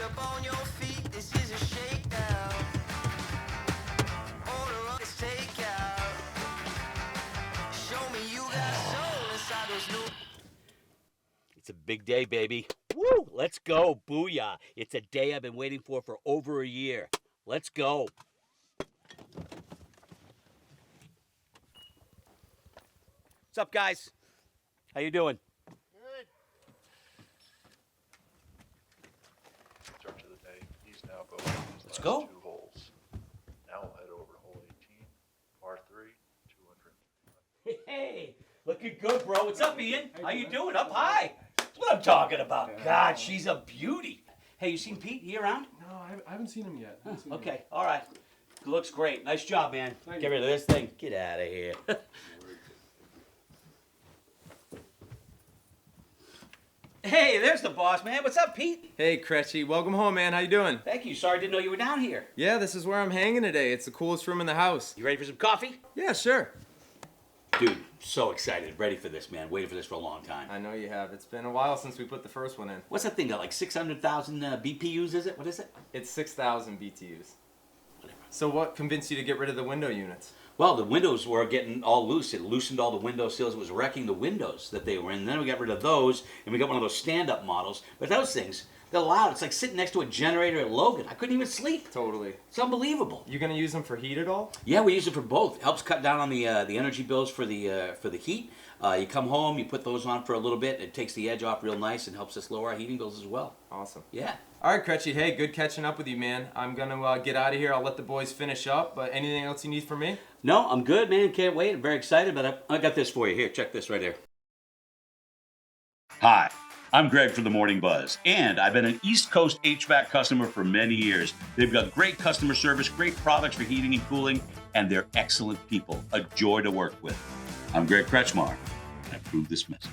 up on your feet, this is a shakedown. Order up, let's take out. Show me you got soul inside those new. It's a big day, baby. Woo! Let's go. Booyah. It's a day I've been waiting for over a year. Let's go. What's up, guys? How you doing? Good. Start of the day. He's now going to his Let's last go. 2 holes. Now we'll head over to hole 18, par 3, 200. Hey, looking good, bro. What's up, Ian? How you doing? Up high. That's what I'm talking about. God, she's a beauty. Hey, you seen Pete? He around? No, I haven't seen him yet. Okay, all right. Looks great. Nice job, man. Thank Get you. rid of this thing. Get out of here. Hey, there's the boss, man. What's up, Pete? Hey, Kretschy. Welcome home, man. How you doing? Thank you. Sorry, I didn't know you were down here. Yeah, this is where I'm hanging today. It's the coolest room in the house. You ready for some coffee? Yeah, sure. Dude, so excited. Ready for this, man. Waited for this for a long time. I know you have. It's been a while since we put the first one in. What's that thing got? Like 600,000 BPUs, is it? What is it? It's 6,000 BTUs. Whatever. So what convinced you to get rid of the window units? Well, the windows were getting all loose. It loosened all the window sills. It was wrecking the windows that they were in. Then we got rid of those, and we got one of those stand-up models. But those things, they're loud. It's like sitting next to a generator at Logan. I couldn't even sleep. Totally. It's unbelievable. You gonna use them for heat at all? Yeah, we use it for both. It helps cut down on the energy bills for the heat. You come home, you put those on for a little bit. It takes the edge off real nice and helps us lower our heating bills as well. Awesome. Yeah. All right, Kretschy. Hey, good catching up with you, man. I'm gonna get out of here. I'll let the boys finish up. But anything else you need from me? No, I'm good, man. Can't wait. I'm very excited, but I got this for you. Here, check this right here. Hi, I'm Greg from the Morning Buzz, and I've been an East Coast HVAC customer for many years. They've got great customer service, great products for heating and cooling, and they're excellent people. A joy to work with. I'm Greg Kretschmar, and I approve this message.